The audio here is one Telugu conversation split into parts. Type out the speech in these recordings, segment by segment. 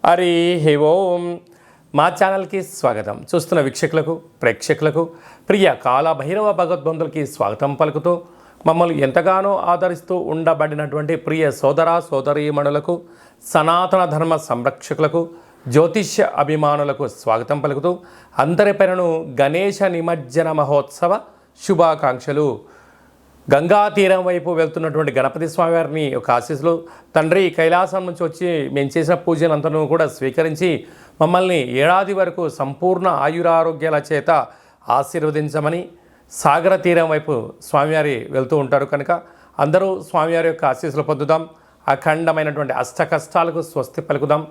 హరి ఓం. మా ఛానల్కి స్వాగతం. చూస్తున్న వీక్షకులకు ప్రేక్షకులకు ప్రియ కాలభైరవ భగవద్బంధులకి స్వాగతం పలుకుతూ మమ్మల్ని ఎంతగానో ఆదరిస్తూ ఉండబడినటువంటి ప్రియ సోదర సోదరీమణులకు సనాతన ధర్మ సంరక్షకులకు జ్యోతిష్య అభిమానులకు స్వాగతం పలుకుతూ అందరిపైనను గణేష నిమజ్జన మహోత్సవ శుభాకాంక్షలు. గంగా తీరం వైపు వెళ్తున్నటువంటి గణపతి స్వామివారిని ఒక ఆశీస్సులు. తండ్రి కైలాసం నుంచి వచ్చి మేము చేసిన పూజలంతను కూడా స్వీకరించి మమ్మల్ని ఏడాది వరకు సంపూర్ణ ఆయురారోగ్యాల చేత ఆశీర్వదించమని సాగర తీరం వైపు స్వామివారి వెళ్తూ ఉంటారు కనుక అందరూ స్వామివారి యొక్క ఆశీస్సులు పొందుదాం. అఖండమైనటువంటి అష్ట కష్టాలకు స్వస్తి పలుకుదాం.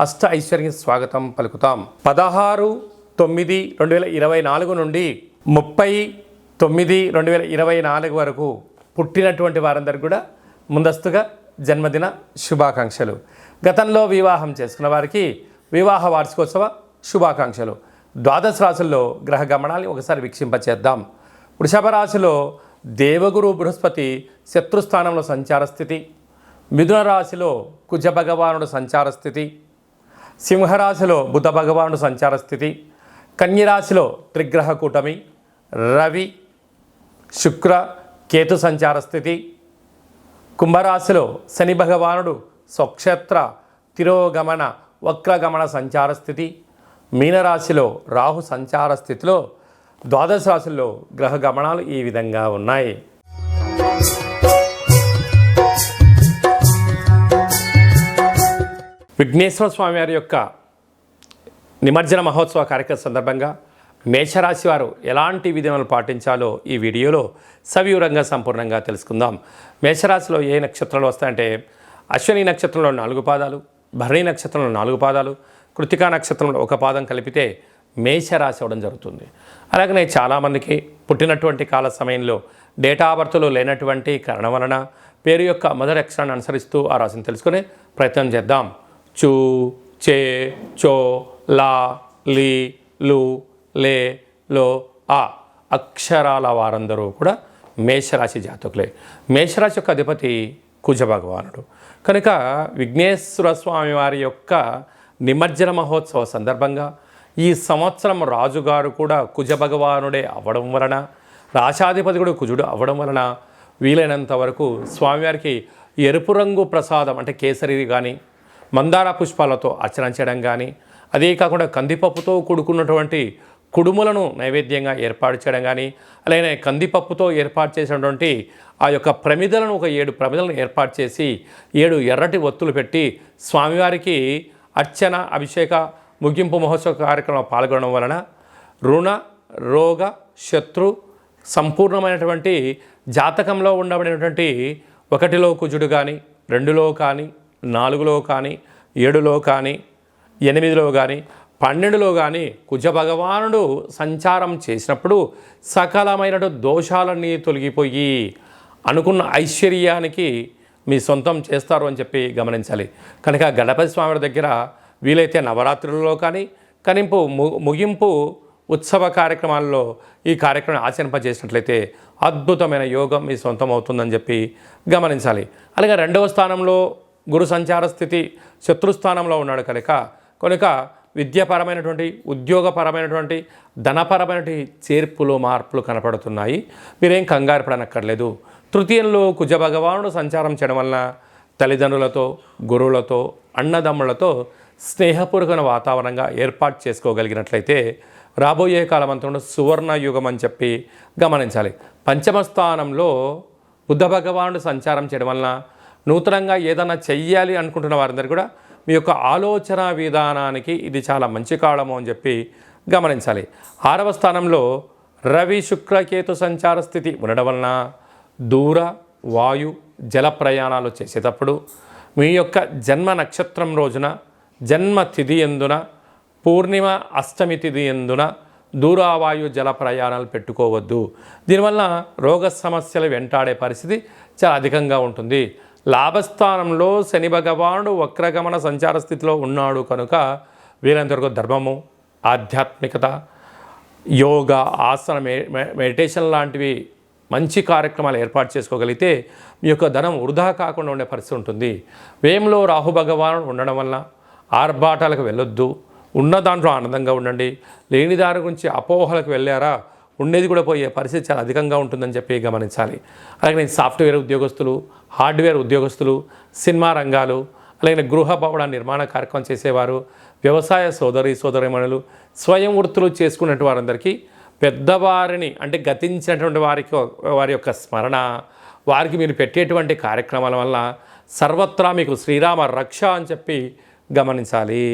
అష్ట ఐశ్వర్యం స్వాగతం పలుకుతాం. 16/9/2024 నుండి 30/9/2024 వరకు పుట్టినటువంటి వారందరికీ కూడా ముందస్తుగా జన్మదిన శుభాకాంక్షలు. గతంలో వివాహం చేసుకున్న వారికి వివాహ వార్షికోత్సవ శుభాకాంక్షలు. ద్వాదశ రాశుల్లో గ్రహ గమనాన్ని ఒకసారి వీక్షింపచేద్దాం. వృషభ రాశిలో దేవగురు బృహస్పతి శత్రుస్థానంలో సంచార స్థితి. మిథున రాశిలో కుజ భగవానుడు సంచార స్థితి. సింహరాశిలో బుధ భగవానుడు సంచార స్థితి. కన్యరాశిలో త్రిగ్రహ కూటమి రవి శుక్ర కేతు సంచార స్థితి. కుంభరాశిలో శని భగవానుడు స్వక్షేత్ర తిరోగమన వక్రగమన సంచార స్థితి. మీనరాశిలో రాహు సంచార స్థితిలో ద్వాదశ రాశుల్లో గ్రహ గమనాలు ఈ విధంగా ఉన్నాయి. విఘ్నేశ్వర స్వామి వారి యొక్క నిమజ్జన మహోత్సవ కార్యక్రమం సందర్భంగా మేషరాశి వారు ఎలాంటి విధానాలు పాటించాలో ఈ వీడియోలో సవివరంగా సంపూర్ణంగా తెలుసుకుందాం. మేషరాశిలో ఏ నక్షత్రాలు వస్తాయంటే అశ్విని నక్షత్రంలో 4 పాదాలు, భరణి నక్షత్రంలో 4 పాదాలు, కృతికా నక్షత్రంలో 1 పాదం కలిపితే మేషరాశి అవ్వడం జరుగుతుంది. అలాగనే చాలామందికి పుట్టినటువంటి కాల సమయంలో డేటా బర్త్లో లేనటువంటి కారణం వలన పేరు యొక్క మొదటి అక్షరాన్ని అనుసరిస్తూ ఆ రాశిని తెలుసుకునే ప్రయత్నం చేద్దాం. చూ, చే, చో, లా, లీ, లు, లే, లో, ఆ అక్షరాల వారందరూ కూడా మేషరాశి జాతకులే. మేషరాశి యొక్క అధిపతి కుజ భగవానుడు కనుక విఘ్నేశ్వర స్వామి వారి యొక్క నిమజ్జన మహోత్సవ సందర్భంగా ఈ సంవత్సరం రాజుగారు కూడా కుజ భగవానుడే అవ్వడం వలన, రాశాధిపతి కూడా కుజుడు అవ్వడం వలన వీలైనంత వరకు స్వామివారికి ఎరుపు రంగు ప్రసాదం అంటే కేసరి కానీ మందార పుష్పాలతో అర్చన చేయడం కానీ, అదే కాకుండా కందిపప్పుతో కూడుకున్నటువంటి కుడుములను నైవేద్యంగా ఏర్పాటు చేయడం కానీ, అలాగే కందిపప్పుతో ఏర్పాటు చేసినటువంటి ఆ యొక్క ప్రమిదలను ఒక 7 ప్రమిదలను ఏర్పాటు చేసి 7 ఎర్రటి ఒత్తులు పెట్టి స్వామివారికి అర్చన అభిషేక ముగింపు మహోత్సవ కార్యక్రమంలో పాల్గొనడం వలన రుణ రోగ శత్రు సంపూర్ణమైనటువంటి జాతకంలో ఉండబడినటువంటి 1లో కుజుడు కానీ 2లో కానీ 4లో కానీ 7లో కానీ 8లో కానీ 12లో కానీ కుజ భగవానుడు సంచారం చేసినప్పుడు సకలమైన దోషాలన్నీ తొలగిపోయి అనుకున్న ఐశ్వర్యానికి మీ సొంతం చేస్తారు అని చెప్పి గమనించాలి. కనుక గణపతి స్వామి దగ్గర వీలైతే నవరాత్రులలో కానీ ముగింపు ఉత్సవ కార్యక్రమాల్లో ఈ కార్యక్రమం ఆచరింపజేసినట్లయితే అద్భుతమైన యోగం మీ సొంతం అవుతుందని చెప్పి గమనించాలి. అలాగే 2వ స్థానంలో గురు సంచార స్థితి శత్రుస్థానంలో ఉన్నాడు కనుక విద్యాపరమైనటువంటి ఉద్యోగపరమైనటువంటి ధనపరమైనటువంటి చేర్పులు మార్పులు కనపడుతున్నాయి. మీరేం కంగారు పడనక్కర్లేదు. తృతీయంలో కుజ భగవానుడు సంచారం చేయడం వలన తల్లిదండ్రులతో గురువులతో అన్నదమ్ములతో స్నేహపూర్వకమైన వాతావరణంగా ఏర్పాటు చేసుకోగలిగినట్లయితే రాబోయే కాలమంతా సువర్ణ యుగం అని చెప్పి గమనించాలి. పంచమ స్థానంలో బుద్ధ భగవానుడు సంచారం చేయడం వలన నూతనంగా ఏదైనా చెయ్యాలి అనుకుంటున్న వారందరూ కూడా మీ యొక్క ఆలోచన విధానానికి ఇది చాలా మంచి కాలము అని చెప్పి గమనించాలి. 6వ స్థానంలో రవి శుక్ర కేతు సంచార స్థితి ఉండడం వలన దూర వాయు జల ప్రయాణాలు చేసేటప్పుడు మీ యొక్క జన్మ నక్షత్రం రోజున జన్మ తిథి ఎందున పూర్ణిమ అష్టమి తిథి ఎందున దూరావాయు జల ప్రయాణాలు పెట్టుకోవద్దు. దీనివల్ల రోగ సమస్యలు వెంటాడే పరిస్థితి చాలా అధికంగా ఉంటుంది. లాభస్థానంలో శని భగవానుడు వక్రగమన సంచార స్థితిలో ఉన్నాడు కనుక వీరంతవరకు ధర్మము, ఆధ్యాత్మికత, యోగా, ఆసన, మెడిటేషన్ లాంటివి మంచి కార్యక్రమాలు ఏర్పాటు చేసుకోగలిగితే మీ యొక్క ధనం వృధా కాకుండా ఉండే పరిస్థితి ఉంటుంది. వ్యయంలో రాహు భగవానుడు ఉండడం వలన ఆర్భాటాలకు వెళ్ళొద్దు, ఉన్న దాంట్లో ఆనందంగా ఉండండి. లేని దాని గురించి అపోహలకు వెళ్ళారా ఉండేది కూడా పోయే పరిస్థితి చాలా అధికంగా ఉంటుందని చెప్పి గమనించాలి. అలాగే నేను సాఫ్ట్వేర్ ఉద్యోగస్తులు, హార్డ్వేర్ ఉద్యోగస్తులు, సినిమా రంగాలు, అలాగే గృహ భవన నిర్మాణ కార్యక్రమం చేసేవారు, వ్యవసాయ సోదరీమణులు, స్వయం వృత్తులు చేసుకున్నటువంటి వారందరికీ పెద్దవారిని అంటే గతించినటువంటి వారి యొక్క స్మరణ, వారికి మీరు పెట్టేటువంటి కార్యక్రమాల వల్ల సర్వత్రా మీకు శ్రీరామ రక్ష అని చెప్పి గమనించాలి.